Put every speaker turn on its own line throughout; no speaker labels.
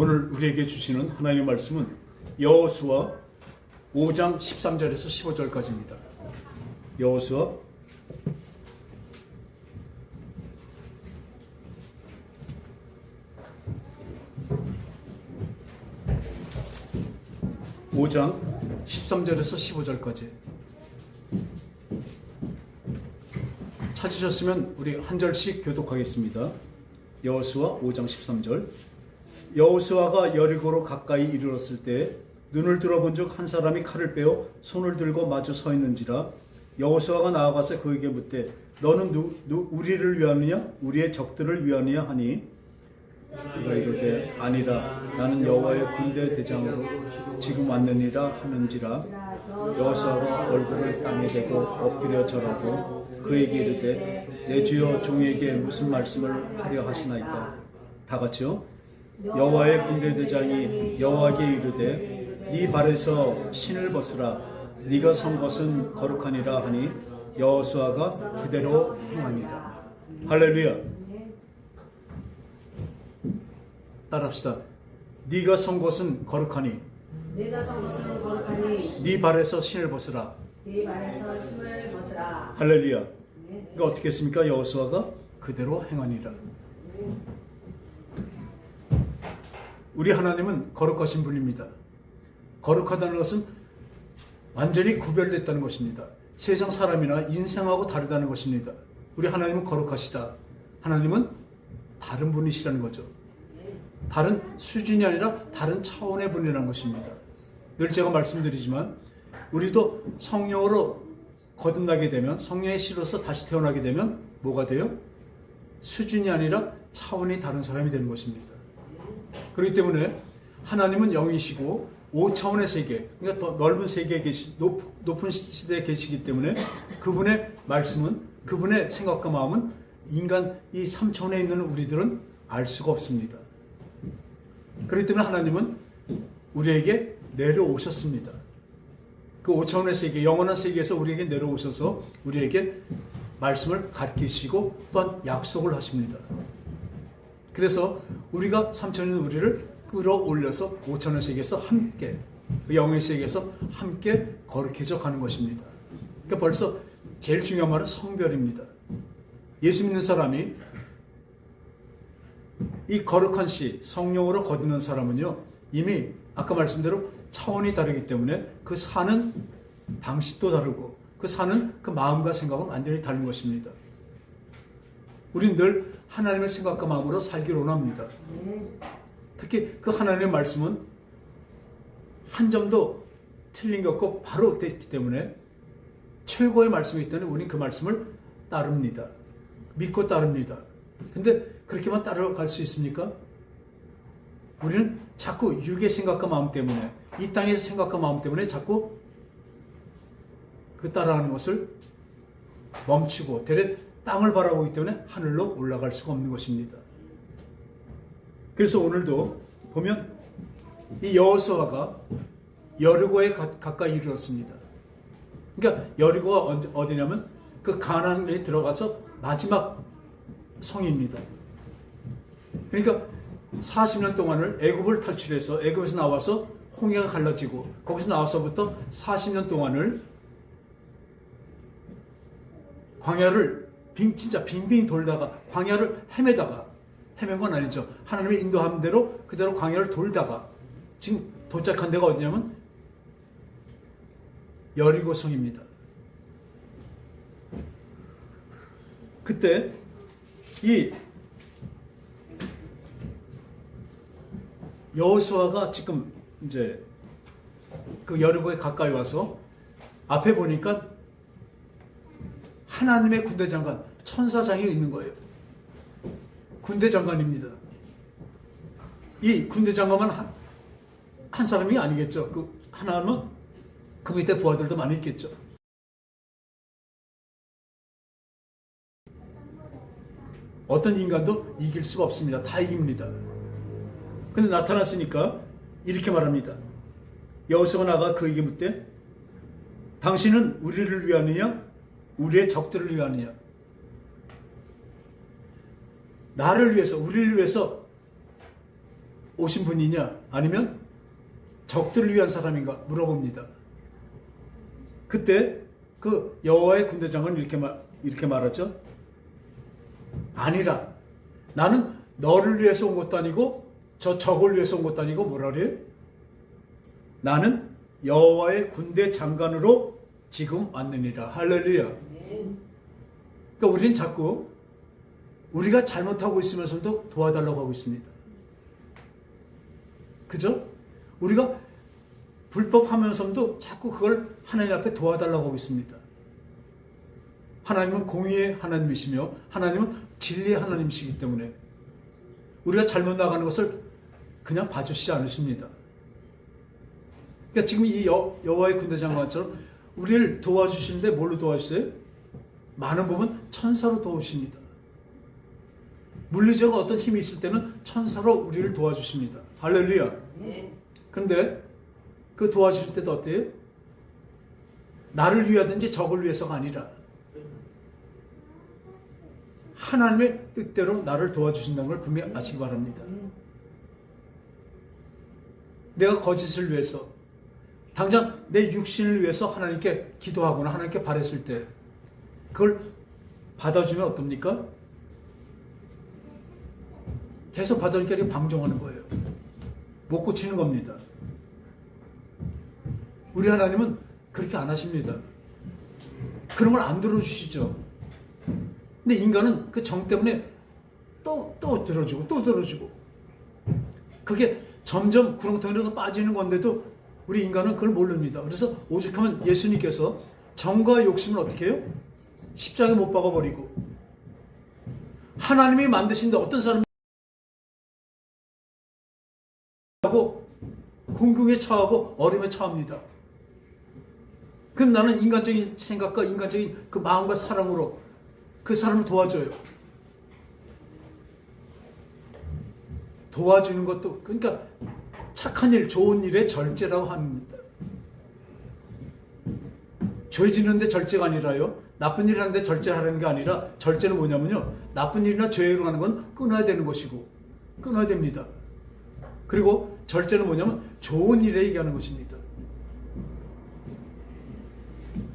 오늘 우리에게 주시는 하나님의 말씀은 여호수아 5장 13절에서 15절까지입니다. 여호수아 5장 13절에서 15절까지 찾으셨으면 우리 한 절씩 교독하겠습니다. 여호수아 5장 13절. 여호수아가 여리고로 가까이 이르렀을 때 눈을 들어본즉 한 사람이 칼을 빼어 손을 들고 마주 서 있는지라. 여호수아가 나아가서 그에게 묻되 너는 우리를 위하느냐 우리의 적들을 위하느냐 하니 그가 이르되 아니라 나는 여호와의 군대 대장으로 지금 왔느니라 하는지라. 여호수아가 얼굴을 땅에 대고 엎드려 절하고 그에게 이르되 내 주여 종에게 무슨 말씀을 하려 하시나이까. 다 같이요. 여호와의 군대 대장이 여호와께 이르되 네 발에서 신을 벗으라 네가 선 것은 거룩하니라 하니 여호수아가 그대로 행하니라. 할렐루야. 따라합시다. 네가 선 것은 거룩하니
네가 선 것은 거룩하니
네 발에서 신을 벗으라.
네 발에서 신을 벗으라.
할렐루야. 그러니까 어떻게 했습니까? 여호수아가 그대로 행하니라. 우리 하나님은 거룩하신 분입니다. 거룩하다는 것은 완전히 구별됐다는 것입니다. 세상 사람이나 인생하고 다르다는 것입니다. 우리 하나님은 거룩하시다. 하나님은 다른 분이시라는 거죠. 다른 수준이 아니라 다른 차원의 분이라는 것입니다. 늘 제가 말씀드리지만 우리도 성령으로 거듭나게 되면, 성령의 씨로서 다시 태어나게 되면 뭐가 돼요? 수준이 아니라 차원이 다른 사람이 되는 것입니다. 그렇기 때문에 하나님은 영이시고 5차원의 세계, 그러니까 더 넓은 세계에 높은 시대에 계시기 때문에 그분의 말씀은, 그분의 생각과 마음은 인간 이 3차원에 있는 우리들은 알 수가 없습니다. 그렇기 때문에 하나님은 우리에게 내려오셨습니다. 그 5차원의 세계, 영원한 세계에서 우리에게 내려오셔서 우리에게 말씀을 가르치시고 또한 약속을 하십니다. 그래서 우리가 3차원의 우리를 끌어올려서 5차원의 세계에서 함께, 영의 세계에서 함께 거룩해져 가는 것입니다. 그러니까 벌써 제일 중요한 말은 성별입니다. 예수 믿는 사람이 이 거룩한 씨, 성령으로 거듭난 사람은요, 이미 아까 말씀대로 차원이 다르기 때문에 그 사는 방식도 다르고 그 사는 그 마음과 생각은 완전히 다른 것입니다. 우리는 늘 하나님의 생각과 마음으로 살기를 원합니다. 특히 그 하나님의 말씀은 한 점도 틀린 게 없고 바로 됐기 때문에 최고의 말씀이기 때문에 우리는 그 말씀을 따릅니다. 믿고 따릅니다. 근데 그렇게만 따라갈 수 있습니까? 우리는 자꾸 육의 생각과 마음 때문에, 이 땅에서 생각과 마음 때문에 자꾸 그 따라가는 것을 멈추고 대래 땅을 바라보기 때문에 하늘로 올라갈 수가 없는 것입니다. 그래서 오늘도 보면 이 여호수아가 여리고에 가까이 이르렀습니다. 그러니까 여리고가 어디냐면 그 가나안에 들어가서 마지막 성입니다. 그러니까 40년 동안을 애굽을 탈출해서 애굽에서 나와서 홍해가 갈라지고 거기서 나와서부터 40년 동안을 광야를 진짜 빙빙 돌다가 광야를 헤맨 건 아니죠. 하나님의 인도한 대로 그대로 광야를 돌다가 지금 도착한 데가 어디냐면 여리고성입니다. 그때 이 여호수아가 지금 이제 그 여리고에 가까이 와서 앞에 보니까 하나님의 군대 장관, 천사장이 있는 거예요. 군대 장관입니다. 이 군대 장관만 한 사람이 아니겠죠. 그 하나는 그 밑에 부하들도 많이 있겠죠. 어떤 인간도 이길 수가 없습니다. 다 이깁니다. 근데 나타났으니까 이렇게 말합니다. 여호수아가 나가 그에게 묻되 당신은 우리를 위하느냐 우리의 적들을 위하느냐. 나를 위해서, 우리를 위해서 오신 분이냐 아니면 적들을 위한 사람인가 물어봅니다. 그때 그 여호와의 군대장은 이렇게 말하죠. 아니라 나는 너를 위해서 온 것도 아니고 저 적을 위해서 온 것도 아니고 뭐라 그래요? 나는 여호와의 군대 장관으로 지금 왔느니라. 할렐루야. 그러니까 우리는 자꾸 우리가 잘못하고 있으면서도 도와달라고 하고 있습니다. 그죠? 우리가 불법하면서도 자꾸 그걸 하나님 앞에 도와달라고 하고 있습니다. 하나님은 공의의 하나님이시며 하나님은 진리의 하나님이시기 때문에 우리가 잘못 나가는 것을 그냥 봐주시지 않으십니다. 그러니까 지금 이 여호와의 군대 장관처럼 우리를 도와주시는데 뭘로 도와주세요? 많은 부분 천사로 도우십니다. 물리적 어떤 힘이 있을 때는 천사로 우리를 도와주십니다. 할렐루야. 그런데 그 도와주실 때도 어때요? 나를 위하든지 적을 위해서가 아니라 하나님의 뜻대로 나를 도와주신다는 걸 분명히 아시기 바랍니다. 내가 거짓을 위해서 당장 내 육신을 위해서 하나님께 기도하거나 하나님께 바랬을 때 그걸 받아주면 어떻습니까? 계속 받으니까 이렇게 방종하는 거예요. 못 고치는 겁니다. 우리 하나님은 그렇게 안 하십니다. 그런 걸 안 들어주시죠. 근데 인간은 그 정 때문에 또 들어주고 또 들어주고 그게 점점 구렁텅이로 빠지는 건데도 우리 인간은 그걸 모릅니다. 그래서 오죽하면 예수님께서 정과 욕심을 어떻게 해요? 십자가에 못 박아버리고 하나님이 만드신데 어떤 사람이 하고 공경에 처하고 어려움에 처합니다. 그럼 나는 인간적인 생각과 인간적인 그 마음과 사랑으로 그 사람을 도와줘요. 도와주는 것도 그러니까 착한 일, 좋은 일의 절제라고 합니다. 죄 짓는데 절제가 아니라요. 나쁜 일 하는데 절제하는 게 아니라 절제는 뭐냐면요. 나쁜 일이나 죄로 하는 건 끊어야 되는 것이고 끊어야 됩니다. 그리고 절제는 뭐냐면 좋은 일에 얘기하는 것입니다.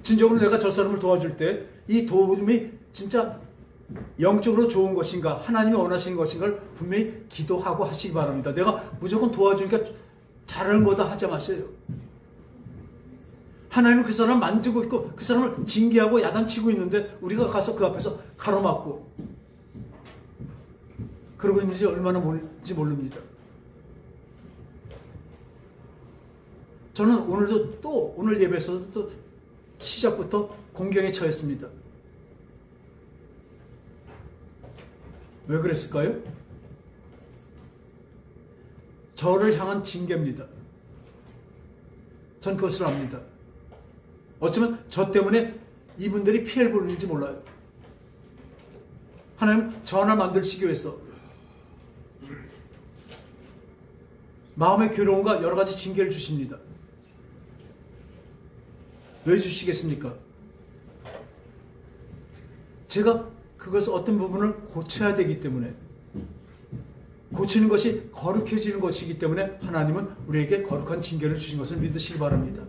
진정으로 내가 저 사람을 도와줄 때 이 도움이 진짜 영적으로 좋은 것인가 하나님이 원하시는 것인가를 분명히 기도하고 하시기 바랍니다. 내가 무조건 도와주니까 잘하는 거다 하지 마세요. 하나님은 그 사람을 만지고 있고 그 사람을 징계하고 야단치고 있는데 우리가 가서 그 앞에서 가로막고 그러고 있는지 얼마나 모를지 모릅니다. 저는 오늘도 또 오늘 예배에서도 또 시작부터 공경에 처했습니다. 왜 그랬을까요? 저를 향한 징계입니다. 전 그것을 압니다. 어쩌면 저 때문에 이분들이 피해를 보는지 몰라요. 하나님 저 하나 만들시기 위해서 마음의 괴로움과 여러 가지 징계를 주십니다. 왜 주시겠습니까? 제가 그것을 어떤 부분을 고쳐야 되기 때문에 고치는 것이 거룩해지는 것이기 때문에 하나님은 우리에게 거룩한 징계를 주신 것을 믿으시기 바랍니다.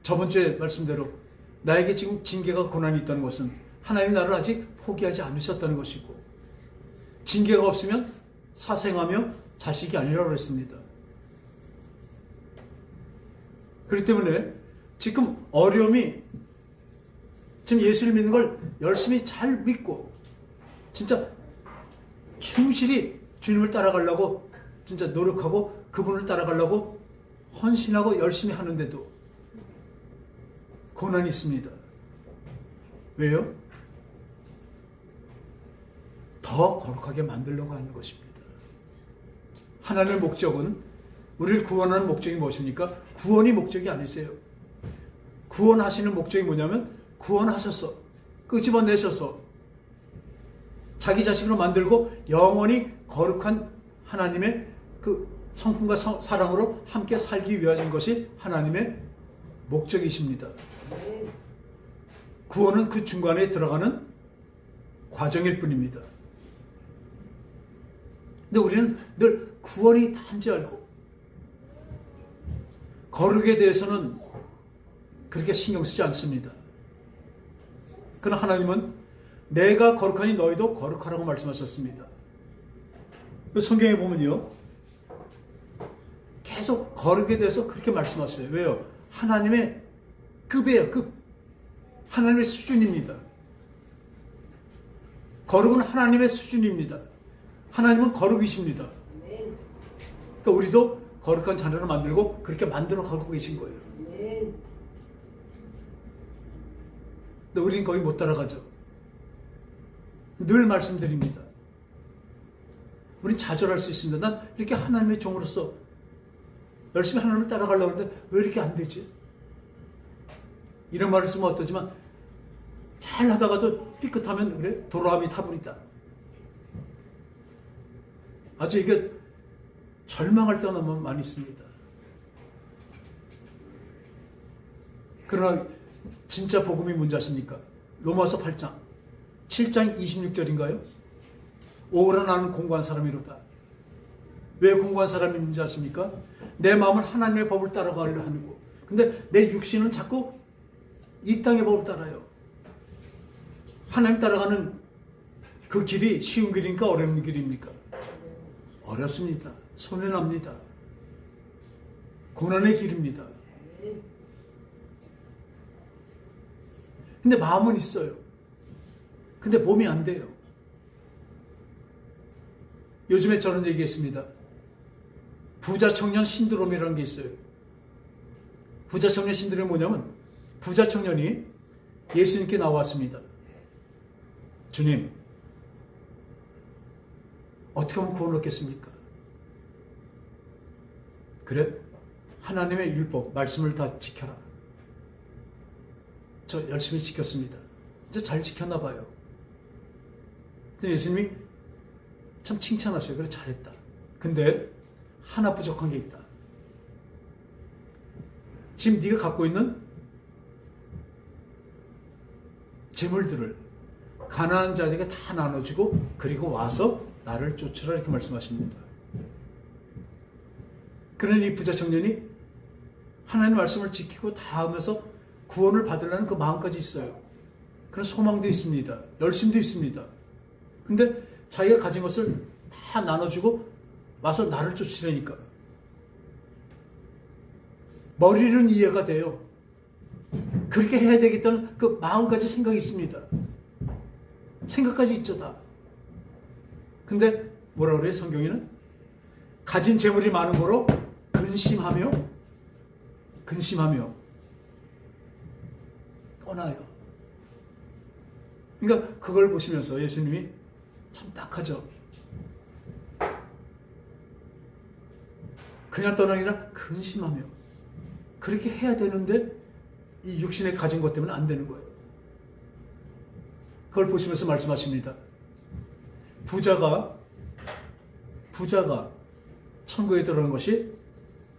저번 주에 말씀대로 나에게 지금 징계가 고난이 있다는 것은 하나님이 나를 아직 포기하지 않으셨다는 것이고 징계가 없으면 사생하며 자식이 아니라고 했습니다. 그렇기 때문에 지금 어려움이 지금 예수를 믿는 걸 열심히 잘 믿고 진짜 충실히 주님을 따라가려고 진짜 노력하고 그분을 따라가려고 헌신하고 열심히 하는데도 고난이 있습니다. 왜요? 더 거룩하게 만들려고 하는 것입니다. 하나님의 목적은 우리를 구원하는 목적이 무엇입니까? 구원이 목적이 아니세요. 구원하시는 목적이 뭐냐면 구원하셔서 끄집어내셔서 자기 자식으로 만들고 영원히 거룩한 하나님의 그 성품과 사랑으로 함께 살기 위한 것이 하나님의 목적이십니다. 구원은 그 중간에 들어가는 과정일 뿐입니다. 근데 우리는 늘 구원이 단지 알고 거룩에 대해서는 그렇게 신경 쓰지 않습니다. 그러나 하나님은 내가 거룩하니 너희도 거룩하라고 말씀하셨습니다. 성경에 보면요, 계속 거룩에 대해서 그렇게 말씀하셔요. 왜요? 하나님의 급이에요, 급. 하나님의 수준입니다. 거룩은 하나님의 수준입니다. 하나님은 거룩이십니다. 그러니까 우리도 거룩한 자녀를 만들고 그렇게 만들어 가고 계신 거예요. 근데 우리는 거의 못 따라가죠. 늘 말씀드립니다. 우린 좌절할 수 있습니다. 난 이렇게 하나님의 종으로서 열심히 하나님을 따라가려고 하는데 왜 이렇게 안 되지? 이런 말을 쓰면 어떠지만 잘 하다가도 삐끗하면 그래 도로함이 타버리다. 아주 이게 절망할 때가 너무 많이 있습니다. 그러나 진짜 복음이 뭔지 아십니까? 로마서 8장 7장 26절인가요? 오라 나는 공고한 사람이로다. 왜 공고한 사람인지 아십니까? 내 마음은 하나님의 법을 따라가려 하고, 근데 내 육신은 자꾸 이 땅의 법을 따라요. 하나님 따라가는 그 길이 쉬운 길입니까? 어려운 길입니까? 어렵습니다. 손해납니다. 고난의 길입니다. 근데 마음은 있어요. 근데 몸이 안 돼요. 요즘에 저런 얘기했습니다. 부자 청년 신드롬이라는 게 있어요. 부자 청년 신드롬이 뭐냐면 부자 청년이 예수님께 나왔습니다. 주님, 어떻게 하면 구원을 얻겠습니까? 그래? 하나님의 율법, 말씀을 다 지켜라. 저 열심히 지켰습니다. 이제 잘 지켰나 봐요. 근데 예수님이 참 칭찬하셔요. 그래, 잘했다. 근데 하나 부족한 게 있다. 지금 네가 갖고 있는 재물들을 가난한 자에게 다 나눠주고 그리고 와서 나를 쫓으라 이렇게 말씀하십니다. 그러니 이 부자 청년이 하나님의 말씀을 지키고 다 하면서 구원을 받으려는 그 마음까지 있어요. 그런 소망도 있습니다. 열심도 있습니다. 근데 자기가 가진 것을 다 나눠주고 와서 나를 쫓으려니까 머리는 이해가 돼요. 그렇게 해야 되겠다는 그 마음까지 생각이 있습니다. 생각까지 있죠 다. 근데 뭐라 그래요 성경에는? 가진 재물이 많은 거로 근심하며 떠나요. 그러니까 그걸 보시면서 예수님이 참 딱하죠. 그냥 떠나는 게 아니라 근심하며 그렇게 해야 되는데 이 육신에 가진 것 때문에 안 되는 거예요. 그걸 보시면서 말씀하십니다. 부자가 천국에 들어가는 것이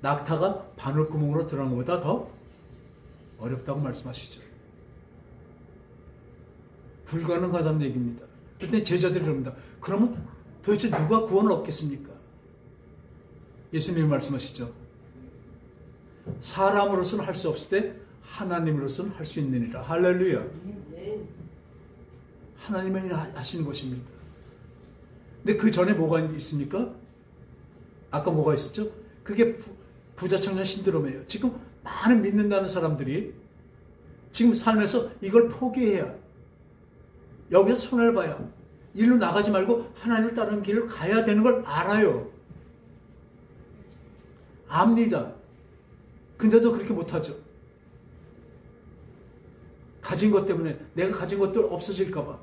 낙타가 바늘구멍으로 들어가는 것보다 더 어렵다고 말씀하시죠. 불가능하다는 얘기입니다. 그때 제자들이 그럽니다. 그러면 도대체 누가 구원을 얻겠습니까? 예수님이 말씀하시죠. 사람으로서는 할 수 없을 때 하나님으로서는 할 수 있느니라. 할렐루야. 하나님이 하시는 것입니다. 근데 그 전에 뭐가 있습니까? 아까 뭐가 있었죠? 그게 부자 청년 신드롬이에요. 지금 많은 믿는다는 사람들이 지금 삶에서 이걸 포기해야, 여기서 손해를 봐야, 일로 나가지 말고 하나님을 따르는 길을 가야 되는 걸 알아요. 압니다. 근데도 그렇게 못하죠. 가진 것 때문에 내가 가진 것들 없어질까 봐.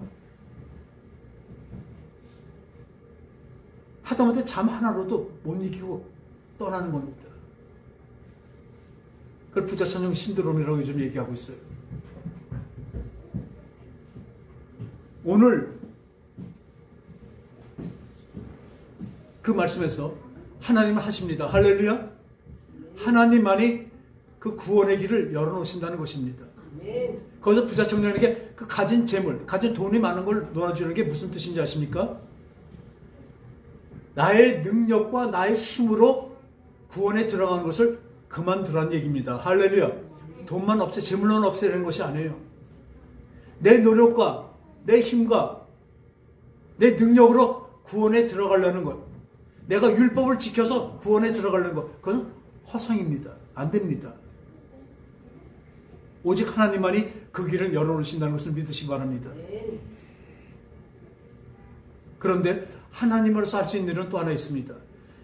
하다못해 잠 하나로도 못 이기고 떠나는 겁니다. 그걸 부자 청년 신드롬이라고 요즘 얘기하고 있어요. 오늘 그 말씀에서 하나님은 하십니다. 할렐루야. 하나님만이 그 구원의 길을 열어놓으신다는 것입니다. 거기서 부자 청년에게 그 가진 재물, 가진 돈이 많은 걸 놓아주는 게 무슨 뜻인지 아십니까? 나의 능력과 나의 힘으로 구원에 들어가는 것을 그만두라는 얘기입니다. 할렐루야. 돈만 없애, 재물만 없애라는 것이 아니에요. 내 노력과 내 힘과 내 능력으로 구원에 들어가려는 것, 내가 율법을 지켜서 구원에 들어가려는 것, 그건 허상입니다. 안 됩니다. 오직 하나님만이 그 길을 열어놓으신다는 것을 믿으시기 바랍니다. 그런데 하나님으로서 할 수 있는 일은 또 하나 있습니다.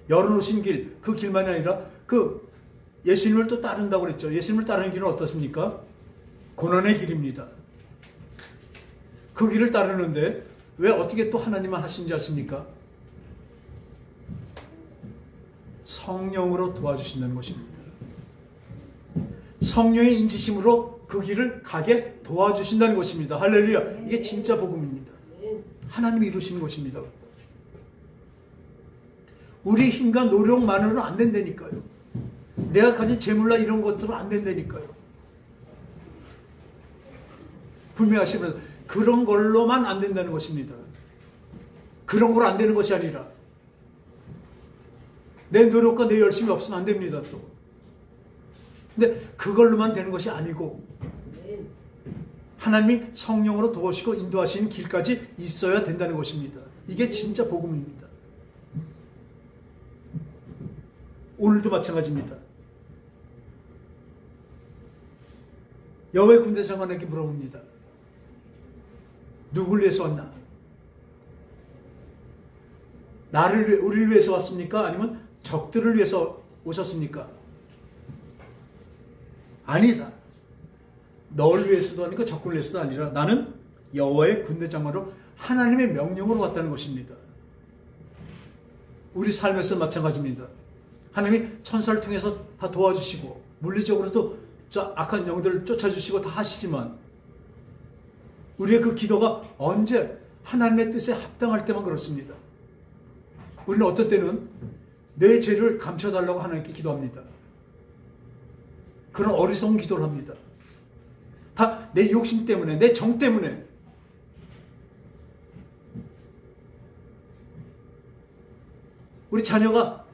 열어놓으신 길, 그 길만이 아니라 그 예수님을 또 따른다고 그랬죠. 예수님을 따르는 길은 어떻습니까? 고난의 길입니다. 그 길을 따르는데 왜 어떻게 또 하나님만 하신지 아십니까? 성령으로 도와주신다는 것입니다. 성령의 인치심으로 그 길을 가게 도와주신다는 것입니다. 할렐루야. 이게 진짜 복음입니다. 하나님이 이루시는 것입니다. 우리 힘과 노력만으로는 안 된다니까요. 내가 가진 재물나 이런 것들은 안 된다니까요. 분명하시면 그런 걸로만 안 된다는 것입니다. 그런 걸로 안 되는 것이 아니라 내 노력과 내 열심이 없으면 안 됩니다. 또. 근데 그걸로만 되는 것이 아니고 하나님이 성령으로 도우시고 인도하시는 길까지 있어야 된다는 것입니다. 이게 진짜 복음입니다. 오늘도 마찬가지입니다. 여호와의 군대 장관에게 물어봅니다. 누구를 위해서 왔나? 우리를 위해서 왔습니까? 아니면 적들을 위해서 오셨습니까? 아니다. 너를 위해서도 아니고 적군을 위해서도 아니라 나는 여호와의 군대 장관으로 하나님의 명령으로 왔다는 것입니다. 우리 삶에서 마찬가지입니다. 하나님이 천사를 통해서 다 도와주시고 물리적으로도 저 악한 영들을 쫓아주시고 다 하시지만 우리의 그 기도가 언제 하나님의 뜻에 합당할 때만 그렇습니다. 우리는 어떤 때는 내 죄를 감춰달라고 하나님께 기도합니다. 그런 어리석은 기도를 합니다. 다 내 욕심 때문에, 내 정 때문에. 우리 자녀가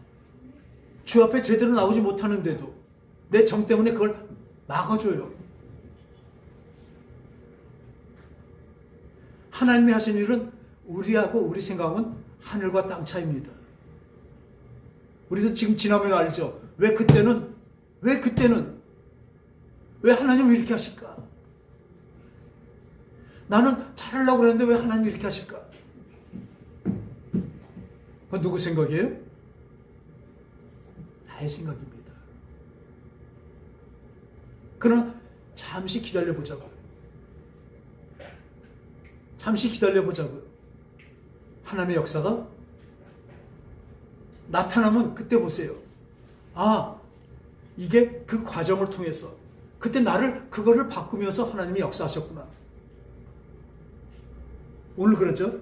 주 앞에 제대로 나오지 못하는데도 내 정 때문에 그걸 막아줘요. 하나님이 하신 일은 우리하고 우리 생각은 하늘과 땅 차이입니다. 우리도 지금 지나면 알죠. 왜 그때는 왜 하나님은 이렇게 하실까? 나는 잘하려고 그랬는데 왜 하나님이 이렇게 하실까? 그건 누구 생각이에요? 나의 생각입니다. 그러나 잠시 기다려보자고요. 잠시 기다려보자고요. 하나님의 역사가 나타나면 그때 보세요. 아, 이게 그 과정을 통해서 그때 그거를 바꾸면서 하나님이 역사하셨구나. 오늘 그렇죠?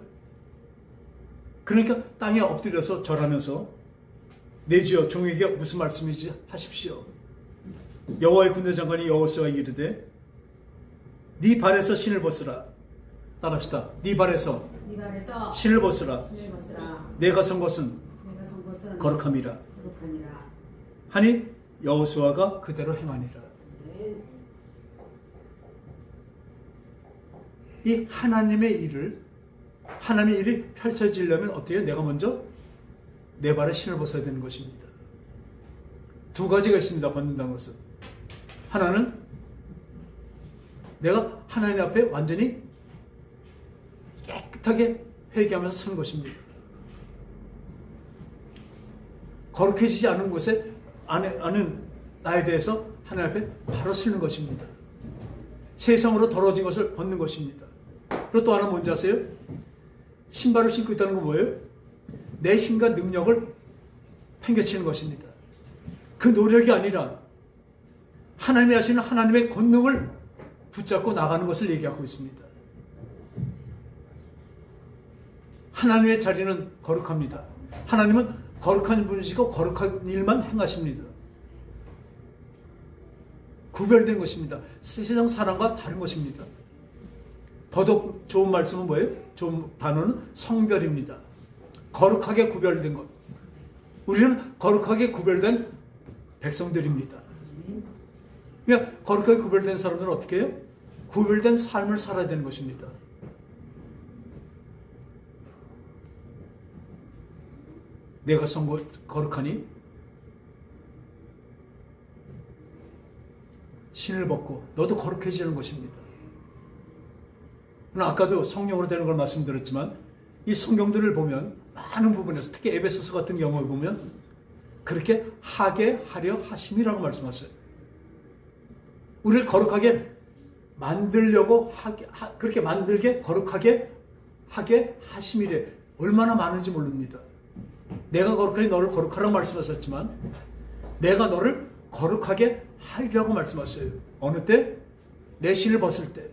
그러니까 땅에 엎드려서 절하면서 내 주여 종에게 무슨 말씀이지 하십시오. 여호와의 군대 장관이 여호수아에게 이르되 네 발에서 신을 벗으라. 따라합시다. 네 발에서 신을 벗으라. 내가 선 것은 거룩함이라. 하니 여호수아가 그대로 행하니라. 이 하나님의 일이 펼쳐지려면 어떻게 해요? 내가 먼저 내 발에 신을 벗어야 되는 것입니다. 두 가지가 있습니다. 벗는다는 것은. 하나는 내가 하나님 앞에 완전히 깨끗하게 회개하면서 서는 것입니다. 거룩해지지 않은 곳에 아는 나에 대해서 하나님 앞에 바로 서는 것입니다. 세상으로 더러워진 것을 벗는 것입니다. 그리고 또 하나 뭔지 아세요? 신발을 신고 있다는 건 뭐예요? 내 힘과 능력을 팽개치는 것입니다. 그 노력이 아니라 하나님이 하시는 하나님의 권능을 붙잡고 나가는 것을 얘기하고 있습니다. 하나님의 자리는 거룩합니다. 하나님은 거룩한 분이시고 거룩한 일만 행하십니다. 구별된 것입니다. 세상 사람과 다른 것입니다. 더더욱 좋은 말씀은 뭐예요? 좋은 단어는 성별입니다. 거룩하게 구별된 것. 우리는 거룩하게 구별된 백성들입니다. 그러니까 거룩하게 구별된 사람들은 어떻게 해요? 구별된 삶을 살아야 되는 것입니다. 내가 거룩하니 신을 벗고 너도 거룩해지는 것입니다. 아까도 성령으로 되는 걸 말씀드렸지만 이 성경들을 보면 많은 부분에서 특히 에베소서 같은 경우에 보면 그렇게 하게 하려 하심이라고 말씀하셨어요. 우리를 거룩하게 만들려고 그렇게 만들게 거룩하게 하게 하심이래. 얼마나 많은지 모릅니다. 내가 거룩하니 너를 거룩하라고 말씀하셨지만 내가 너를 거룩하게 하려고 말씀하셨어요. 어느 때? 내 신을 벗을 때.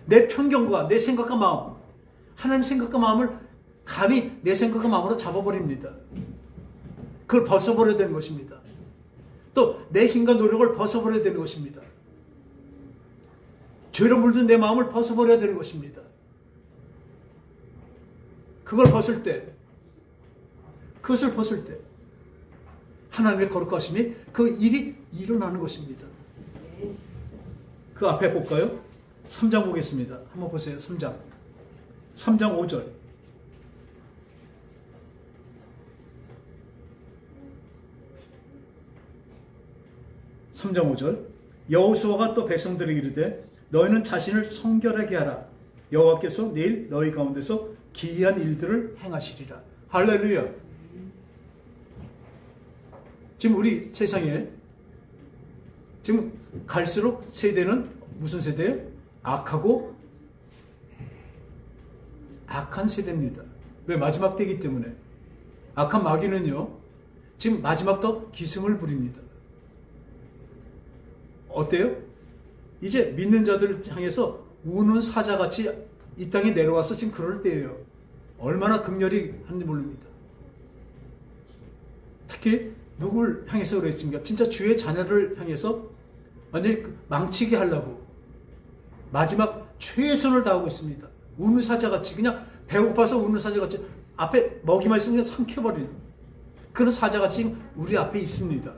내 편견과 내 생각과 마음, 하나님 생각과 마음을 감히 내 생각과 마음으로 잡아버립니다. 그걸 벗어버려야 되는 것입니다. 또 내 힘과 노력을 벗어버려야 되는 것입니다. 죄로 물든 내 마음을 벗어버려야 되는 것입니다. 그것을 벗을 때 하나님의 거룩하심이 그 일이 일어나는 것입니다. 그 앞에 볼까요? 3장 보겠습니다. 한번 보세요. 3장 5절. 3장 5절. 여호수아가 또 백성들에게 이르되 너희는 자신을 성결하게 하라. 여호와께서 내일 너희 가운데서 기이한 일들을 행하시리라. 할렐루야. 지금 우리 세상에 지금 갈수록 세대는 무슨 세대예요? 악하고 악한 세대입니다. 왜? 마지막 때이기 때문에. 악한 마귀는요 지금 마지막 더 기승을 부립니다. 어때요? 이제 믿는 자들을 향해서 우는 사자같이 이 땅에 내려와서 지금 그럴 때예요. 얼마나 극렬히 하는지 모릅니다. 특히 누굴 향해서 그랬습니까? 진짜 주의 자녀를 향해서 완전히 망치게 하려고 마지막 최선을 다하고 있습니다. 우는 사자같이 그냥 배고파서 우는 사자같이 앞에 먹이만 있으면 그냥 삼켜버리는 그런 사자같이 우리 앞에 있습니다.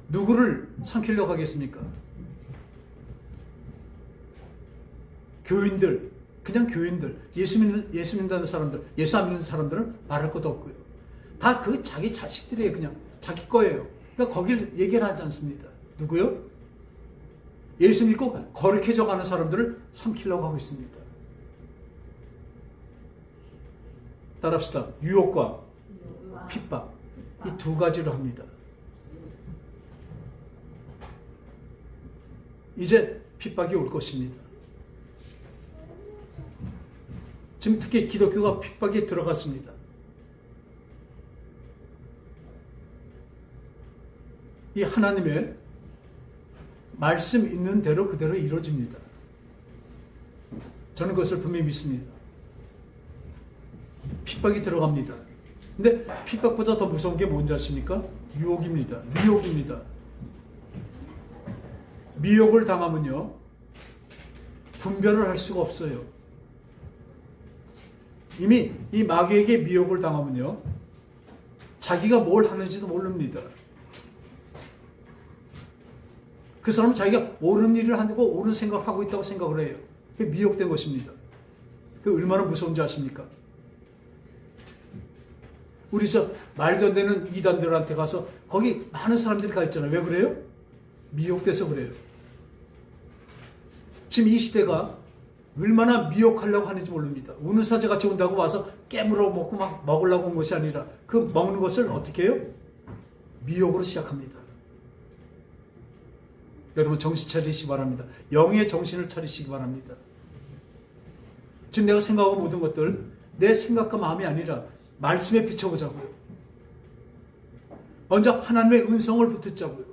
누구를 삼키려고 하겠습니까? 교인들, 그냥 교인들, 예수 믿는 사람들, 예수 안 믿는 사람들은 말할 것도 없고요. 다 그 자기 자식들이에요. 그냥 자기 거예요. 그러니까 거길 얘기를 하지 않습니다. 누구요? 예수 믿고 거룩해져 가는 사람들을 삼키려고 하고 있습니다. 따라합시다. 유혹과 핍박, 이 두 가지로 합니다. 이제 핍박이 올 것입니다. 지금 특히 기독교가 핍박에 들어갔습니다. 이 하나님의 말씀 있는 대로 그대로 이루어집니다. 저는 그것을 분명히 믿습니다. 핍박이 들어갑니다. 근데 핍박보다 더 무서운 게 뭔지 아십니까? 유혹입니다. 미혹입니다. 미혹을 당하면요 분별을 할 수가 없어요. 이미 이 마귀에게 미혹을 당하면요 자기가 뭘 하는지도 모릅니다. 그 사람은 자기가 옳은 일을 하고 옳은 생각을 하고 있다고 생각을 해요. 그게 미혹된 것입니다. 그게 얼마나 무서운지 아십니까? 우리 말도 안 되는 이단들한테 가서 거기 많은 사람들이 가 있잖아요. 왜 그래요? 미혹돼서 그래요. 지금 이 시대가 얼마나 미혹하려고 하는지 모릅니다. 우는 사자같이 온다고 와서 깨물어 먹고 막 먹으려고 온 것이 아니라 그 먹는 것을 어떻게 해요? 미혹으로 시작합니다. 여러분 정신 차리시기 바랍니다. 영의 정신을 차리시기 바랍니다. 지금 내가 생각하고 모든 것들 내 생각과 마음이 아니라 말씀에 비춰보자고요. 먼저 하나님의 음성을 붙잡자고요.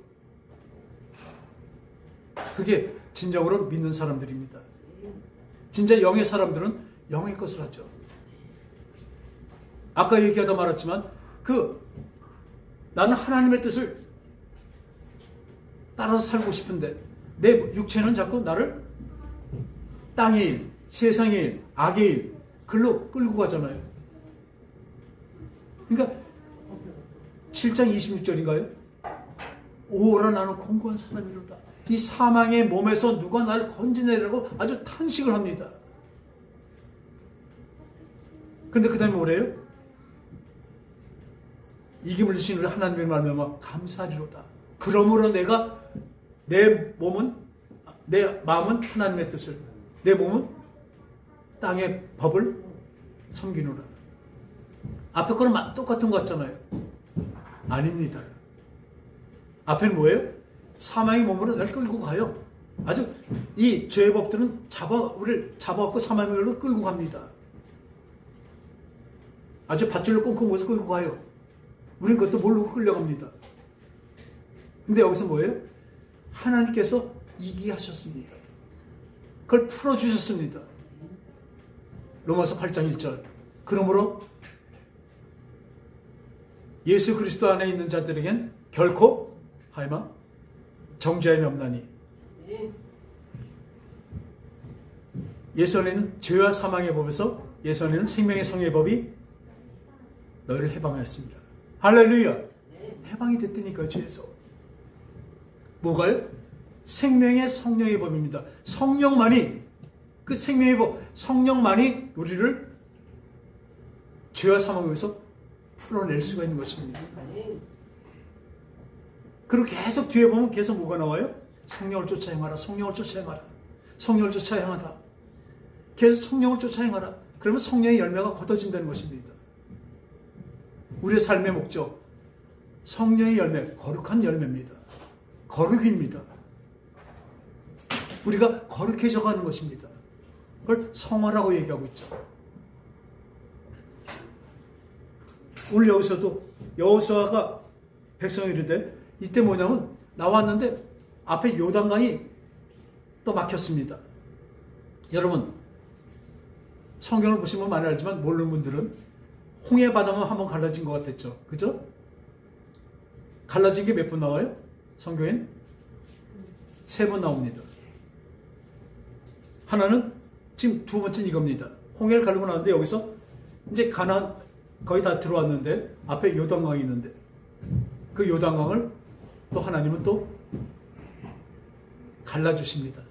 그게 진정으로 믿는 사람들입니다. 진짜 영의 사람들은 영의 것을 하죠. 아까 얘기하다 말았지만 나는 하나님의 뜻을 따라서 살고 싶은데 내 육체는 자꾸 나를 땅의 일, 세상의 일, 악의 일, 글로 끌고 가잖아요. 그러니까 7장 26절인가요? 오라 나는 공고한 사람이로다. 이 사망의 몸에서 누가 나를 건지내라고 아주 탄식을 합니다. 근데 그 다음에 뭐래요? 이김을 주신 우리 하나님의 말미암아 감사하리로다. 그러므로 내가 내 마음은 하나님의 뜻을, 내 몸은 땅의 법을 섬기노라. 앞에 거는 똑같은 것 같잖아요. 아닙니다. 앞에는 뭐예요? 사망의 몸으로 날 끌고 가요. 아주 이 죄의 법들은 우리를 잡아갖고 사망의 몸으로 끌고 갑니다. 아주 밧줄로 꽁꽁 묶어서 끌고 가요. 우리는 그것도 모르고 끌려갑니다. 근데 여기서 뭐예요? 하나님께서 이기하셨습니다. 그걸 풀어주셨습니다. 로마서 8장 1절. 그러므로 예수 그리스도 안에 있는 자들에겐 결코 하이마 정죄함이 없나니. 예수 안에는 죄와 사망의 법에서 예수 안에는 생명의 성의 법이 너희를 해방하였습니다. 할렐루야. 해방이 됐다니까요. 죄에서. 뭐가요? 생명의 성령의 법입니다. 성령만이, 그 생명의 법, 성령만이 우리를 죄와 사망에서 풀어낼 수가 있는 것입니다. 그리고 계속 뒤에 보면 계속 뭐가 나와요? 성령을 쫓아 행하라. 성령을 쫓아 행하라. 성령을 쫓아 행하라. 계속 성령을 쫓아 행하라. 그러면 성령의 열매가 걷어진다는 것입니다. 우리의 삶의 목적, 성령의 열매, 거룩한 열매입니다. 거룩입니다. 우리가 거룩해져 가는 것입니다. 그걸 성화라고 얘기하고 있죠. 오늘 여기서도 여호수아가 백성이 이르되, 이때 뭐냐면 나왔는데 앞에 요단강이 또 막혔습니다. 여러분 성경을 보시면 많이 알지만 모르는 분들은 홍해 바다만 한번 갈라진 것 같았죠. 그죠? 갈라진 게 몇 번 나와요? 성경엔 3번 나옵니다. 하나는 지금 2번째는 이겁니다. 홍해를 가르고 나왔는데 여기서 이제 가나안 거의 다 들어왔는데 앞에 요단강이 있는데 그 요단강을 또 하나님은 또 갈라주십니다.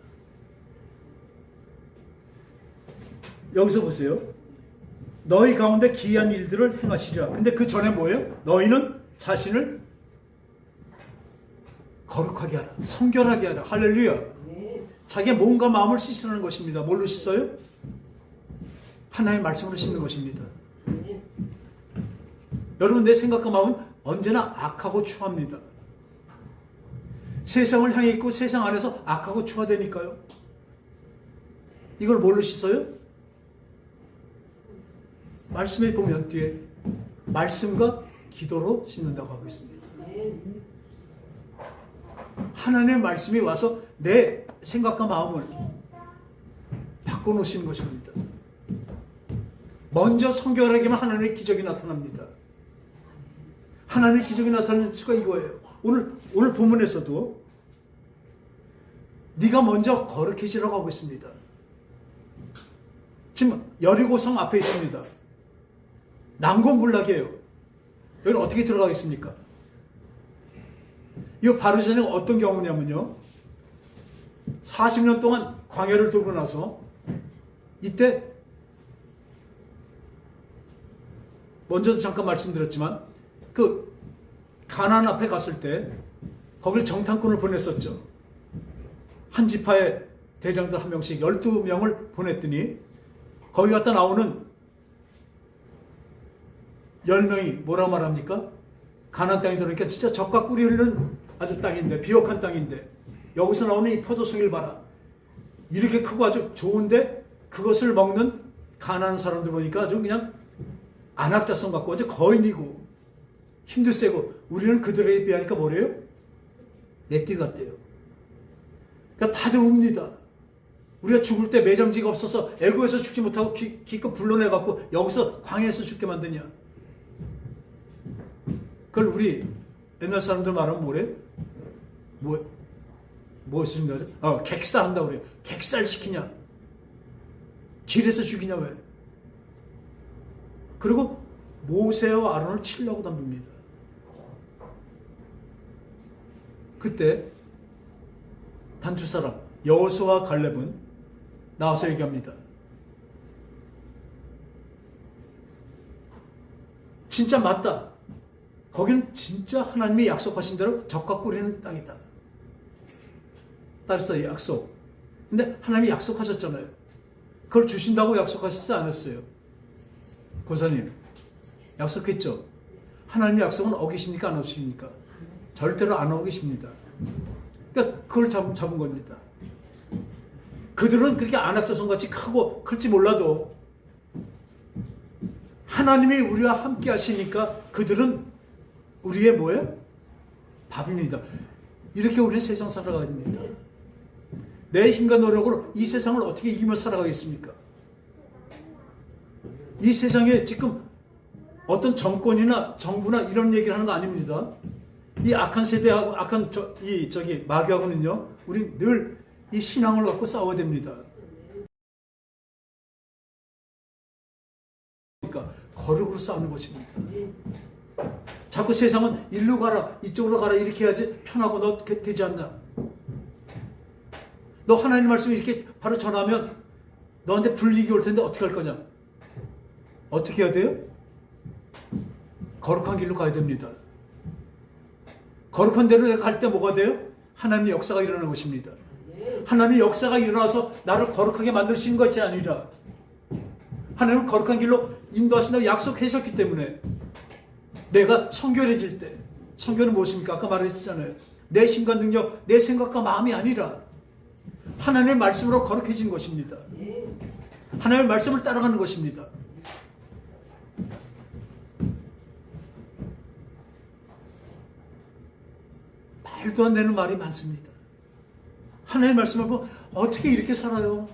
여기서 보세요. 너희 가운데 기이한 일들을 행하시리라. 근데 그 전에 뭐예요? 너희는 자신을 거룩하게 하라. 성결하게 하라. 할렐루야. 자기의 몸과 마음을 씻으라는 것입니다. 뭘로 씻어요? 하나님의 말씀으로 씻는 것입니다. 여러분, 내 생각과 마음은 언제나 악하고 추합니다. 세상을 향해 있고 세상 안에서 악하고 추하다니까요. 이걸 뭘로 씻어요? 말씀에 보면 뒤에 말씀과 기도로 씻는다고 하고 있습니다. 하나님의 말씀이 와서 내 생각과 마음을 바꿔놓으시는 것입니다. 먼저 성결하게만 하나님의 기적이 나타납니다. 하나님의 기적이 나타나는 수가 이거예요. 오늘 본문에서도 네가 먼저 거룩해지라고 하고 있습니다. 지금 여리고성 앞에 있습니다. 난공불락이에요. 여기는 어떻게 들어가겠습니까? 이거 바로 전에 어떤 경우냐면요. 40년 동안 광야를 돌고 나서 이때 먼저도 잠깐 말씀드렸지만 그 가나안 앞에 갔을 때 거길 정탐꾼을 보냈었죠. 한 지파의 대장들 한 명씩 12명을 보냈더니 거기 갔다 나오는 10명이 뭐라 말합니까? 가나안 땅에 들어오니까 진짜 젖과 꿀이 흐르는 아주 땅인데, 비옥한 땅인데 여기서 나오는 이 포도송이를 봐라. 이렇게 크고 아주 좋은데 그것을 먹는 가나안 사람들 보니까 아주 그냥 안악자성 같고 아주 거인이고 힘도 세고 우리는 그들에 비하니까 뭐래요? 냅띠 같대요. 그러니까 다들 웁니다. 우리가 죽을 때 매장지가 없어서 애고에서 죽지 못하고 기껏 불러내갖고 여기서 광야에서 죽게 만드냐. 그걸 우리 옛날 사람들 말하면 뭐래? 무엇을 객사한다고 그래요. 객살시키냐. 길에서 죽이냐 왜? 그리고 모세와 아론을 치려고 덤빕니다. 그때 단 두 사람 여호수아와 갈렙은 나와서 얘기합니다. 진짜 맞다. 거기는 진짜 하나님이 약속하신 대로 적과 꿀이는 땅이다. 따라서 약속. 근데 하나님이 약속하셨잖아요. 그걸 주신다고 약속하시지 않았어요. 고사님, 약속했죠? 하나님의 약속은 어기십니까? 안 어기십니까? 절대로 안 어기십니다. 그러니까 그걸 잡은 겁니다. 그들은 그렇게 안악사손같이 크고 클지 몰라도 하나님이 우리와 함께 하시니까 그들은 우리의 뭐예요? 밥입니다. 이렇게 우리는 세상 살아가야 됩니다. 내 힘과 노력으로 이 세상을 어떻게 이기며 살아가겠습니까? 이 세상에 지금 어떤 정권이나 정부나 이런 얘기를 하는 거 아닙니다. 이 악한 세대하고 악한 마귀하고는요, 우리 늘 이 신앙을 갖고 싸워야 됩니다. 그러니까 거룩으로 싸우는 것입니다. 자꾸 세상은 일로 가라, 이쪽으로 가라 이렇게 해야지 편하고 너 되지 않나? 너 하나님 말씀을 이렇게 바로 전하면 너한테 불이익이 올 텐데 어떻게 할 거냐? 어떻게 해야 돼요? 거룩한 길로 가야 됩니다. 거룩한 대로 갈 때 뭐가 돼요? 하나님의 역사가 일어나는 것입니다. 하나님의 역사가 일어나서 나를 거룩하게 만드시는 것이 아니라 하나님은 거룩한 길로 인도하신다고 약속하셨기 때문에 내가 성결해질 때, 성결은 무엇입니까? 아까 말했잖아요. 내 힘과 능력, 내 생각과 마음이 아니라 하나님의 말씀으로 거룩해지는 것입니다. 하나님의 말씀을 따라가는 것입니다. 말도 안 되는 말이 많습니다. 하나님의 말씀을 보면 어떻게 이렇게 살아요?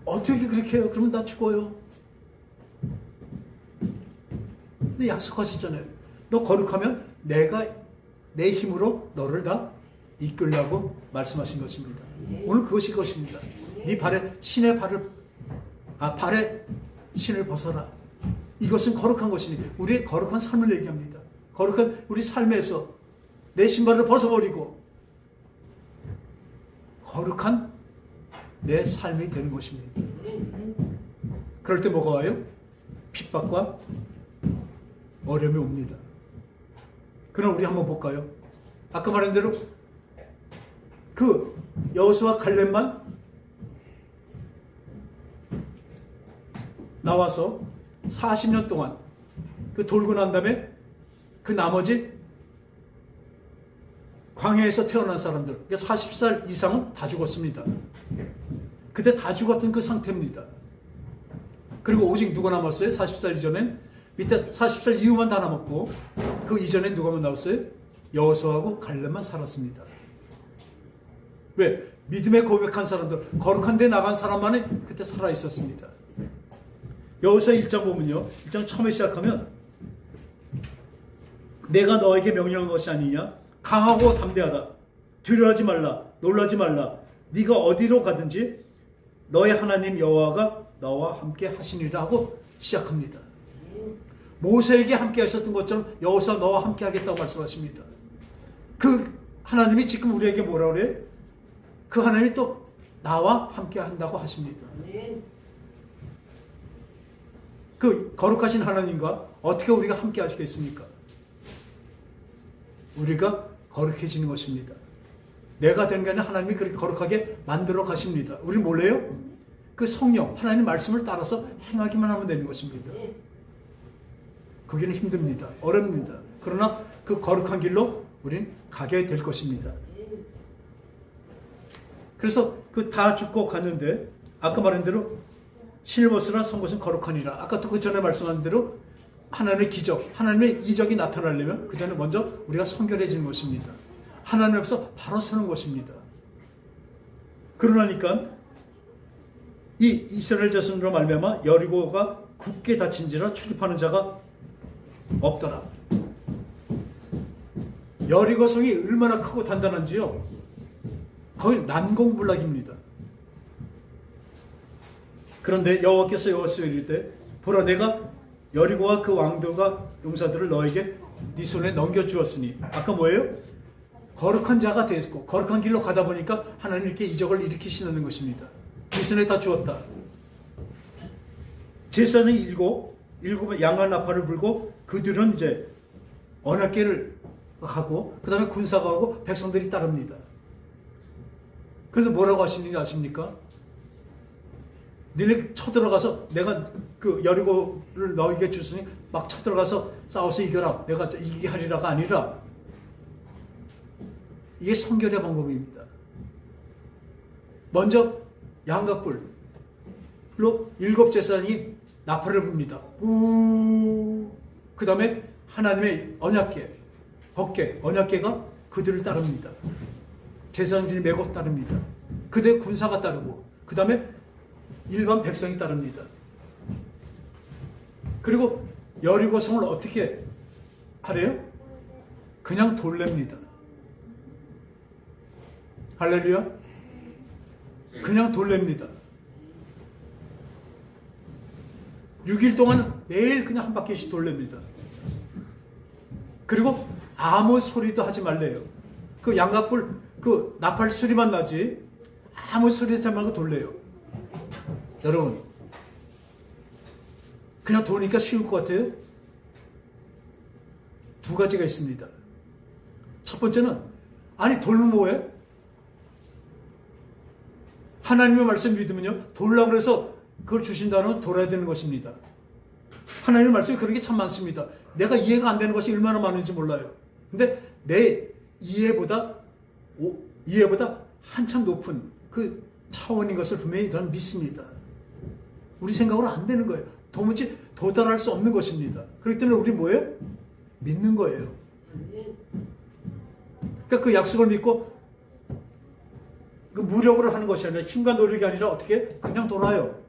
어떻게 그렇게 해요? 그러면 나 죽어요. 근데 약속하셨잖아요. 너 거룩하면 내가 내 힘으로 너를 다 이끌라고 말씀하신 것입니다. 오늘 그것이 것입니다. 네 발에 발에 신을 벗어라. 이것은 거룩한 것이니 우리의 거룩한 삶을 얘기합니다. 거룩한 우리 삶에서 내 신발을 벗어버리고 거룩한 내 삶이 되는 것입니다. 그럴 때 뭐가 와요? 핍박과 어려움이 옵니다. 그럼 우리 한번 볼까요? 아까 말한 대로 그 여호수아 갈렙만 나와서 40년 동안 그 돌고 난 다음에 그 나머지 광야에서 태어난 사람들, 40살 이상은 다 죽었습니다. 그때 다 죽었던 그 상태입니다. 그리고 오직 누가 남았어요? 40살 이전엔 밑에 40살 이후만 다 남았고 그 이전엔 누가 나왔어요? 여호수아하고 갈렙만 살았습니다. 왜? 믿음에 고백한 사람들, 거룩한 데 나간 사람만이 그때 살아 있었습니다. 여호수아 1장 보면요, 1장 처음에 시작하면 내가 너에게 명령한 것이 아니냐? 강하고 담대하다. 두려워하지 말라. 놀라지 말라. 네가 어디로 가든지 너의 하나님 여호와가 너와 함께 하시니라 하고 시작합니다. 모세에게 함께 하셨던 것처럼 여호수아 너와 함께 하겠다고 말씀하십니다. 그 하나님이 지금 우리에게 뭐라 그래요? 그 하나님이 또 나와 함께 한다고 하십니다. 그 거룩하신 하나님과 어떻게 우리가 함께 하시겠습니까? 우리가 거룩해지는 것입니다. 내가 된 게 아니라 하나님이 그렇게 거룩하게 만들어 가십니다. 우리 몰래요? 그 성령, 하나님 말씀을 따라서 행하기만 하면 되는 것입니다. 거기는 힘듭니다. 어렵습니다. 그러나 그 거룩한 길로 우린 가게 될 것입니다. 그래서 그 다 죽고 갔는데 아까 말한 대로 신을 벗으나 선 것은 거룩하니라. 아까 또 그 전에 말씀한 대로 하나님의 기적, 하나님의 이적이 나타나려면 그 전에 먼저 우리가 성결해지는 것입니다. 하나님 앞에서 바로 서는 것입니다. 그러나니까 이 이스라엘 자손으로 말미암아 여리고가 굳게 닫힌지라 출입하는 자가 없더라. 여리고 성이 얼마나 크고 단단한지요. 거의 난공불락입니다. 그런데 여호와께서 여호수아에게 이르되 보라 내가 여리고와 그 왕들과 용사들을 너에게 네 손에 넘겨주었으니 아까 뭐예요? 거룩한 자가 됐고 거룩한 길로 가다 보니까 하나님 이렇게 이적을 일으키시는 것입니다. 네 손에 다 주었다. 제사는 일곱 양한 나팔을 불고 그들은 이제 언약궤를 하고 그 다음에 군사가 하고 백성들이 따릅니다. 그래서 뭐라고 하시는지 아십니까? 너네 쳐들어가서 내가 그 여리고를 너에게 줬으니 막 쳐들어가서 싸워서 이겨라. 내가 이기게 하리라가 아니라 이게 성결의 방법입니다. 먼저 양각불로 일곱 제사장이 나팔을 붑니다. 그 다음에 하나님의 언약궤, 법궤, 언약궤가 그들을 따릅니다. 제사장들이 메고 따릅니다. 그대 군사가 따르고 그 다음에 일반 백성이 따릅니다. 그리고 여리고 성을 어떻게 하래요? 그냥 돌랩니다. 할렐루야. 그냥 돌랩니다. 6일 동안 매일 그냥 한 바퀴씩 돌랩니다. 그리고 아무 소리도 하지 말래요. 그 양각불 그 나팔 소리만 나지 아무 소리 하지 말고 돌래요. 여러분 그냥 도니까 쉬울 것 같아요? 두 가지가 있습니다. 첫 번째는 아니 돌면 뭐해? 하나님의 말씀 믿으면요 돌라고 해서 그걸 주신다는 돌아야 되는 것입니다. 하나님의 말씀이 그런 게 참 많습니다. 내가 이해가 안 되는 것이 얼마나 많은지 몰라요. 근데 내 이해보다 한참 높은 그 차원인 것을 분명히 저는 믿습니다. 우리 생각으로 안 되는 거예요. 도무지 도달할 수 없는 것입니다. 그렇기 때문에 우리 뭐예요? 믿는 거예요. 그러니까 그 약속을 믿고 그 무력으로 하는 것이 아니라 힘과 노력이 아니라 어떻게 그냥 돌아요.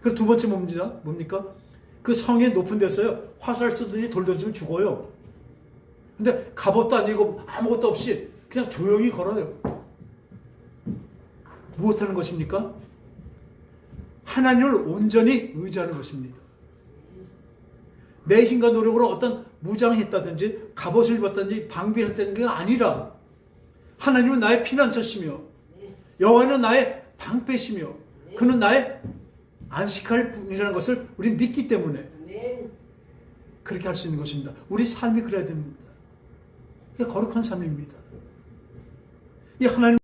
그리고 두 번째 뭡니까? 그 성의 높은 데서요 화살 쏘더니 돌 던지면 죽어요. 근데 갑옷도 아니고 아무것도 없이 그냥 조용히 걸어요. 무엇하는 것입니까? 하나님을 온전히 의지하는 것입니다. 내 힘과 노력으로 어떤 무장했다든지 갑옷을 입었다든지 방비를 했다는 게 아니라 하나님은 나의 피난처시며 여호와는 나의 방패시며 그는 나의 안식할 분이라는 것을 우리는 믿기 때문에 그렇게 할 수 있는 것입니다. 우리 삶이 그래야 됩니다. 이게 거룩한 삶입니다. 이 하나님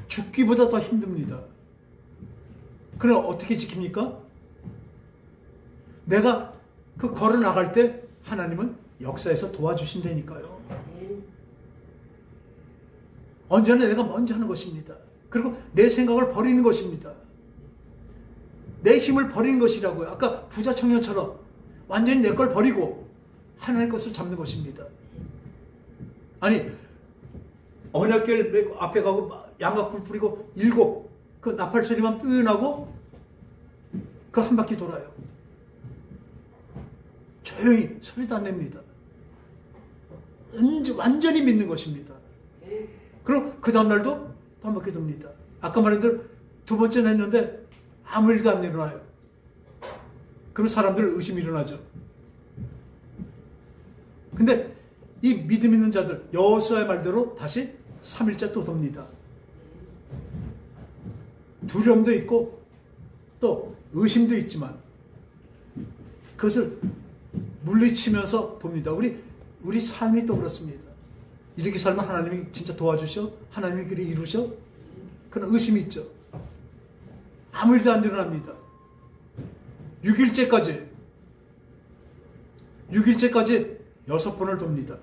죽기보다 더 힘듭니다. 그럼 어떻게 지킵니까? 내가 그 걸어 나갈 때 하나님은 역사에서 도와주신다니까요. 언제나 내가 먼저 하는 것입니다. 그리고 내 생각을 버리는 것입니다. 내 힘을 버리는 것이라고요. 아까 부자 청년처럼 완전히 내 걸 버리고 하나님의 것을 잡는 것입니다. 아니 언약궤를 메고 앞에 가고 양각불 뿌리고 일곱 그 나팔 소리만 뿌연하고 그 한 바퀴 돌아요. 조용히 소리도 안 냅니다. 완전히 믿는 것입니다. 그리고 그 다음날도 또 한 바퀴 돕니다. 아까 말한 대로 두 번째는 했는데 아무 일도 안 일어나요. 그럼 사람들 의심이 일어나죠. 근데 이 믿음 있는 자들 여호수아의 말대로 다시 3일째 또 돕니다. 두려움도 있고 또 의심도 있지만 그것을 물리치면서 돕니다. 우리 삶이 또 그렇습니다. 이렇게 살면 하나님이 진짜 도와주셔? 하나님이 그렇게 이루셔? 그런 의심이 있죠. 아무 일도 안 일어납니다. 6일째까지 6번을 돕니다.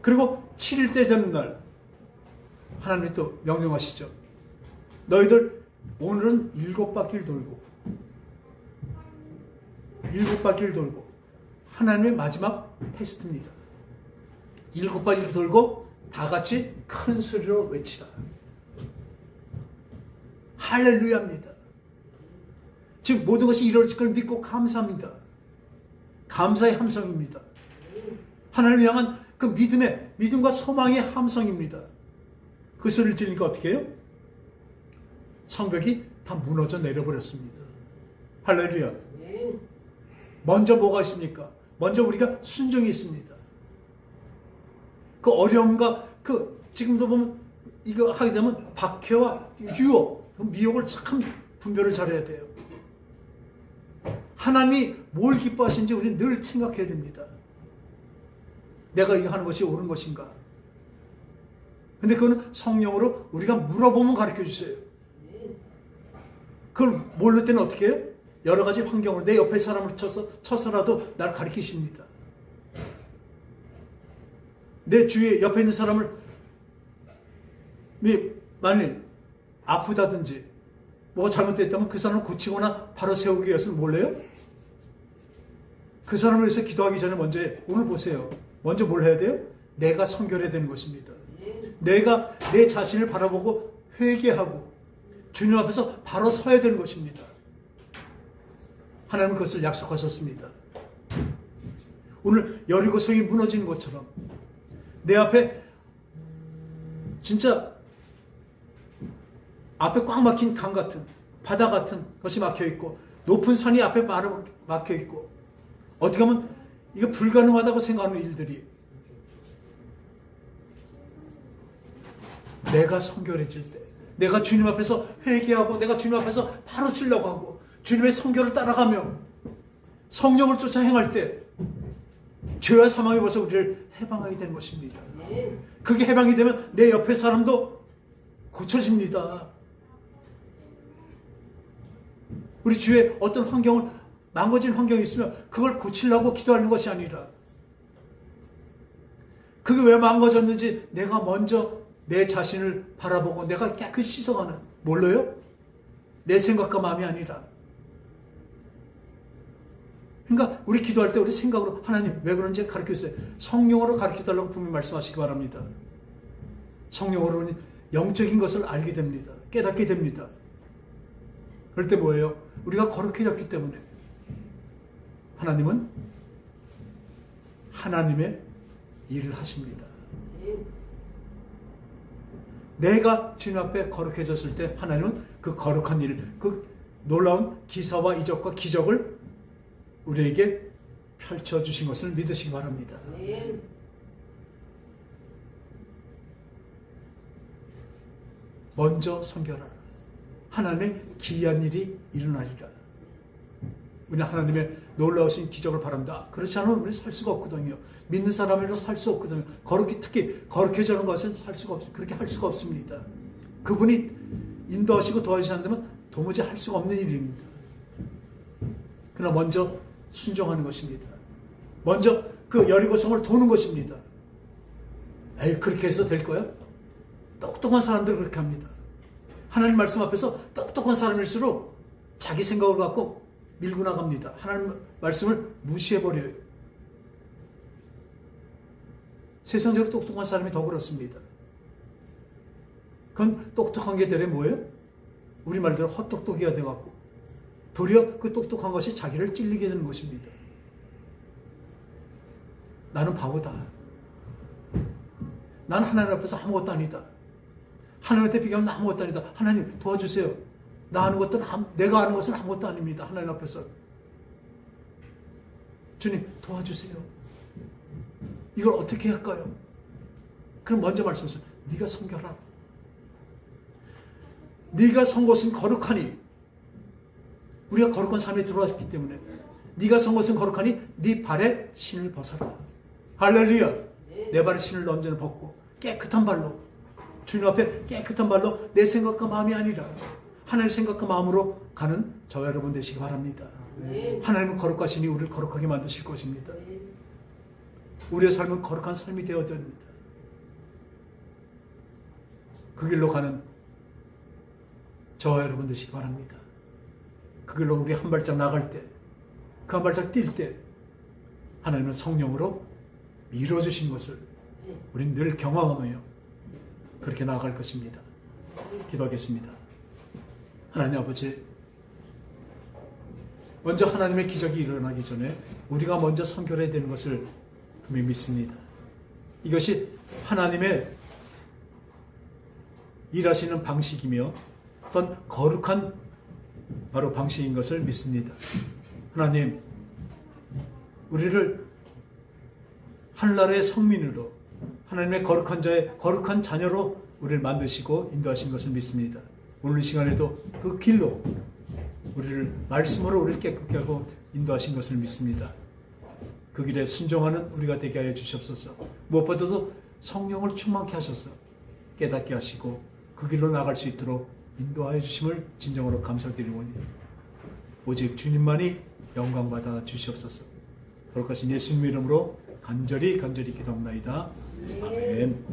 그리고 7일째 되는 날 하나님이 또 명령하시죠. 너희들 오늘은 7바퀴를 돌고 하나님의 마지막 테스트입니다. 7바퀴를 돌고 다 같이 큰 소리로 외치라. 할렐루야입니다. 지금 모든 것이 이루어질 걸 믿고 감사합니다. 감사의 함성입니다. 하나님을 향한 그 믿음과 소망의 함성입니다. 그 소리를 지르니까 어떻게 해요? 성벽이 다 무너져 내려버렸습니다. 할렐루야. 먼저 뭐가 있습니까? 먼저 우리가 순종이 있습니다. 그 어려움과 지금도 보면 이거 하게 되면 박해와 유혹, 미혹을 참 분별을 잘해야 돼요. 하나님이 뭘 기뻐하시는지 우리는 늘 생각해야 됩니다. 내가 이거 하는 것이 옳은 것인가? 근데 그건 성령으로 우리가 물어보면 가르쳐 주세요. 그걸 모를 때는 어떻게 해요? 여러 가지 환경으로 내 옆에 사람을 쳐서라도 날 가르치십니다. 내 주위에 옆에 있는 사람을 만일 아프다든지 뭐가 잘못됐다면 그 사람을 고치거나 바로 세우기 위해서는 뭘래요? 그 사람을 위해서 기도하기 전에 먼저 오늘 보세요. 먼저 뭘 해야 돼요? 내가 선결해야 되는 것입니다. 내가 내 자신을 바라보고 회개하고 주님 앞에서 바로 서야 되는 것입니다. 하나님은 그것을 약속하셨습니다. 오늘 여리고성이 무너지는 것처럼 내 앞에 진짜 앞에 꽉 막힌 강 같은 바다 같은 것이 막혀 있고 높은 산이 앞에 막혀 있고 어떻게 하면 이거 불가능하다고 생각하는 일들이 내가 성결해질 때 내가 주님 앞에서 회개하고 내가 주님 앞에서 바로 쓰려고 하고 주님의 성결을 따라가며 성령을 쫓아 행할 때 죄와 사망에 벌써 우리를 해방하게 되는 것입니다. 그게 해방이 되면 내 옆에 사람도 고쳐집니다. 우리 주위에 어떤 환경을 망가진 환경이 있으면 그걸 고치려고 기도하는 것이 아니라 그게 왜 망가졌는지 내가 먼저 내 자신을 바라보고 내가 깨끗이 씻어가는 뭘로요? 내 생각과 마음이 아니라 그러니까 우리 기도할 때 우리 생각으로 하나님 왜 그런지 가르쳐주세요. 성령으로 가르쳐달라고 분명히 말씀하시기 바랍니다. 성령으로는 영적인 것을 알게 됩니다. 깨닫게 됩니다. 그럴 때 뭐예요? 우리가 거룩해졌기 때문에 하나님은 하나님의 일을 하십니다. 내가 주님 앞에 거룩해졌을 때 하나님은 그 거룩한 일, 그 놀라운 기사와 이적과 기적을 우리에게 펼쳐주신 것을 믿으시기 바랍니다. 먼저 성결하라. 하나님의 기이한 일이 일어나리라. 우리는 하나님의 놀라우신 기적을 바랍니다. 그렇지 않으면 우리는 살 수가 없거든요. 믿는 사람으로 살 수 없거든요. 특히 거룩해지는 것은 살 수가 없어요. 그렇게 할 수가 없습니다. 그분이 인도하시고 도와주시지 않다면 도무지 할 수가 없는 일입니다. 그러나 먼저 순종하는 것입니다. 먼저 그 여리고성을 도는 것입니다. 에이, 그렇게 해서 될 거야? 똑똑한 사람들 그렇게 합니다. 하나님 말씀 앞에서 똑똑한 사람일수록 자기 생각을 갖고 밀고 나갑니다. 하나님 말씀을 무시해버려요. 세상적으로 똑똑한 사람이 더 그렇습니다. 그건 똑똑한 게 되려 뭐예요? 우리 말대로 헛똑똑이가 돼갖고 도리어 그 똑똑한 것이 자기를 찔리게 되는 것입니다. 나는 바보다. 나는 하나님 앞에서 아무것도 아니다. 하나님한테 비교하면 아무것도 아니다. 하나님 도와주세요. 내가 아는 것은 아무것도 아닙니다. 하나님 앞에서. 주님 도와주세요. 이걸 어떻게 할까요? 그럼 먼저 말씀하세요. 네가 성결하라. 네가 선 곳은 거룩하니 우리가 거룩한 삶에 들어왔기 때문에 네가 선 곳은 거룩하니 네 발에 신을 벗어라. 할렐루야. 내 발에 신을 언제나 벗고 깨끗한 발로 주님 앞에 깨끗한 발로 내 생각과 마음이 아니라 하나님의 생각과 마음으로 가는 저와 여러분 되시기 바랍니다. 하나님은 거룩하시니 우리를 거룩하게 만드실 것입니다. 우리의 삶은 거룩한 삶이 되어야 됩니다. 그 길로 가는 저와 여러분 되시기 바랍니다. 그 길로 우리 한 발짝 나갈 때, 그 한 발짝 뛸 때 하나님은 성령으로 밀어주신 것을 우리는 늘 경험하며 그렇게 나아갈 것입니다. 기도하겠습니다. 하나님 아버지, 먼저 하나님의 기적이 일어나기 전에 우리가 먼저 성결해야 되는 것을 분명히 믿습니다. 이것이 하나님의 일하시는 방식이며 어떤 거룩한 바로 방식인 것을 믿습니다. 하나님, 우리를 하늘나라의 성민으로, 하나님의 거룩한 자의 거룩한 자녀로 우리를 만드시고 인도하신 것을 믿습니다. 오늘 이 시간에도 그 길로 우리를 말씀으로 우리를 깨끗게 하고 인도하신 것을 믿습니다. 그 길에 순종하는 우리가 되게 하여 주시옵소서. 무엇보다도 성령을 충만케 하셔서 깨닫게 하시고 그 길로 나갈 수 있도록 인도하여 주심을 진정으로 감사드리오니 오직 주님만이 영광받아 주시옵소서. 거룩하신 예수님 이름으로 간절히 기도합나이다. 아멘.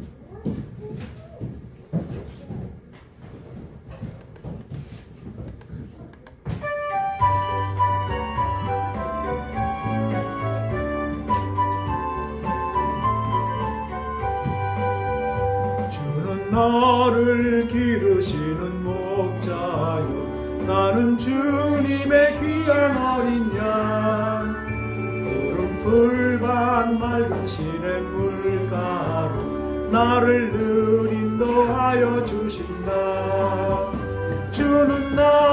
주는 나를 기르시는 목자요, 나는 주님의 귀한 어린 양. 푸른 풀밭 맑은 시냇 물가로 나를 늘 인도하여 주신다. 주는 나